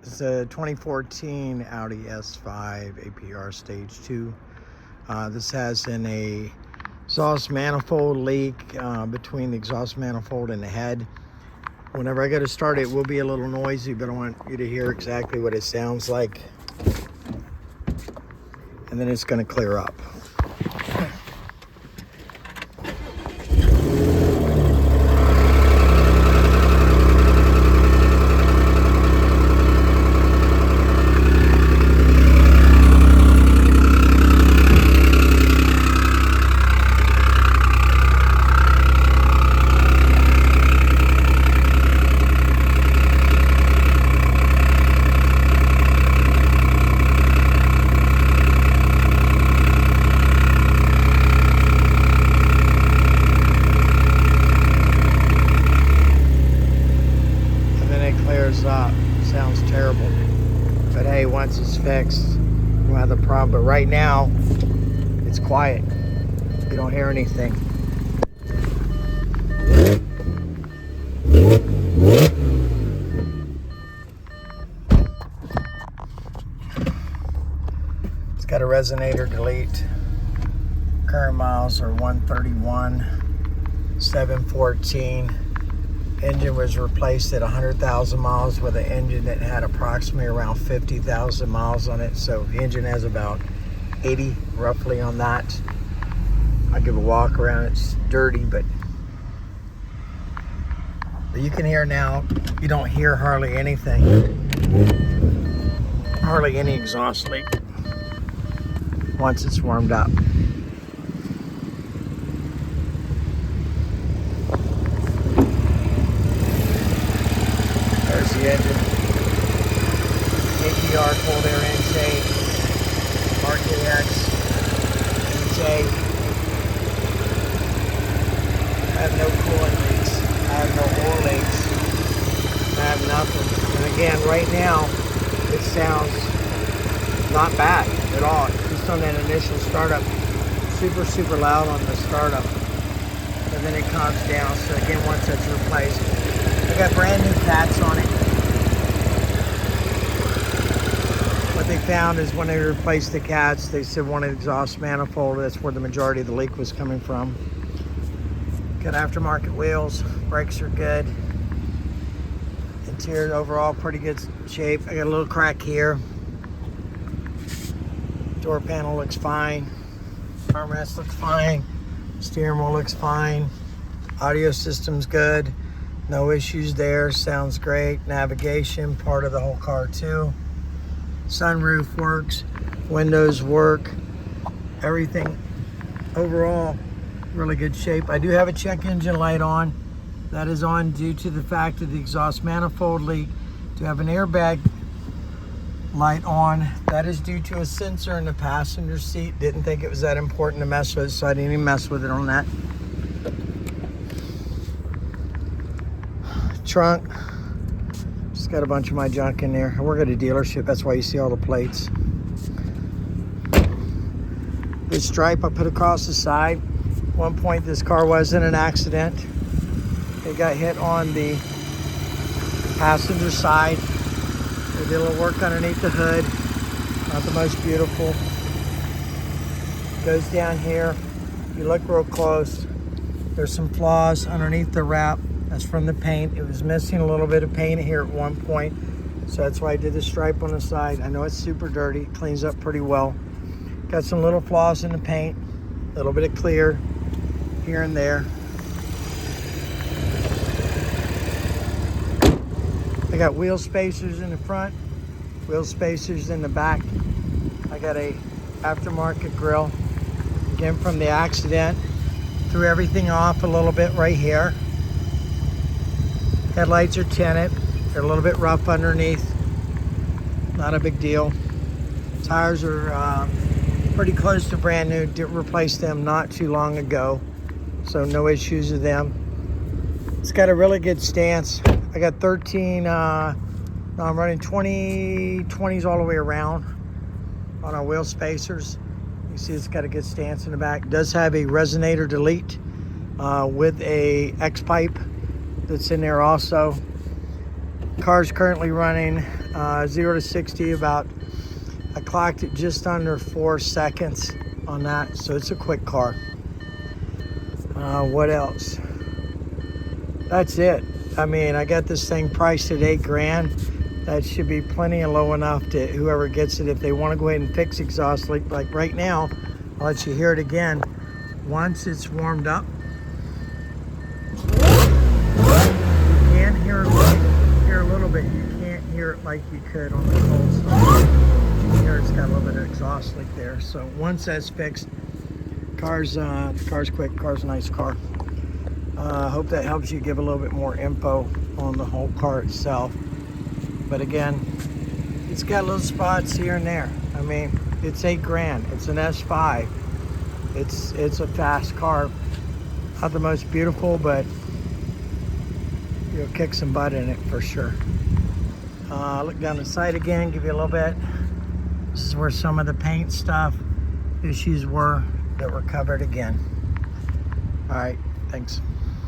It's a 2014 Audi S5 APR Stage 2. This has an exhaust manifold leak between the exhaust manifold and the head. Whenever I go to start it, will be a little noisy, but I want you to hear exactly what it sounds like. And then it's going to clear up. Clears up. Sounds terrible, but hey, once it's fixed, we'll have the problem. But right now it's quiet. You don't hear anything. It's got a resonator delete. Current miles are 131,714. Engine was replaced at 100,000 miles with an engine that had approximately around 50,000 miles on it. So the engine has about 80 roughly on that. I'll give a walk around. It's dirty, but you can hear now. You don't hear hardly anything. Hardly any exhaust leak once it's warmed up. There's the engine. APR cold air intake. RKX intake. I have no coolant leaks. I have no oil leaks. I have nothing. And again, right now, it sounds not bad at all. Just on that initial startup. Super loud on the startup. And then it calms down. So again, once that's replaced, I got brand new cats on it. What they found is when they replaced the cats, they said one of the exhaust manifold, that's where the majority of the leak was coming from. Got aftermarket wheels, brakes are good. Interior overall pretty good shape. I got a little crack here. Door panel looks fine. Armrest looks fine. Steering wheel looks fine. Audio system's good. No issues there, sounds great. Navigation, part of the whole car too. Sunroof works, windows work, everything overall really good shape. I do have a check engine light on. That is on due to the fact of the exhaust manifold leak. To have an airbag light on, that is due to a sensor in the passenger seat. Didn't think it was that important to mess with, so I didn't even mess with it on that. Trunk, just got a bunch of my junk in there. I work at a dealership, that's why you see all the plates. This stripe I put across the side. At one point this car was in an accident. It got hit on the passenger side. They did a little work underneath the hood. Not the most beautiful. Goes down here. If you look real close, there's some flaws underneath the wrap. That's from the paint. It was missing a little bit of paint here at one point. So that's why I did the stripe on the side. I know it's super dirty. It cleans up pretty well. Got some little flaws in the paint. A little bit of clear here and there. I got wheel spacers in the front, wheel spacers in the back. I got a aftermarket grill. Again, from the accident. Threw everything off a little bit right here. Headlights are tinted. They're a little bit rough underneath. Not a big deal. Tires are pretty close to brand new. Did replace them not too long ago. So no issues with them. It's got a really good stance. I got 13, I'm running 20s all the way around on our wheel spacers. You see it's got a good stance in the back. It does have a resonator delete with a X pipe that's in there also. car's currently running 0 to 60 about, I clocked it just under 4 seconds on that, so it's a quick car. What else? That's it. I mean, I got this thing priced at $8,000. That should be plenty and low enough to whoever gets it, if they want to go ahead and fix exhaust leak. Like right now, I'll let you hear it again. Once it's warmed up, you can hear a little bit. You can't hear it like you could on the cold side. You can hear it's got a little bit of exhaust leak there. So once that's fixed, the car's quick. Car's a nice car. I hope that helps you give a little bit more info on the whole car itself. But again, it's got little spots here and there. I mean, it's $8,000. It's an S5. It's a fast car. Not the most beautiful, but you'll kick some butt in it for sure. Look down the side again, give you a little bit. This is where some of the paint stuff issues were that were covered again. All right, thanks.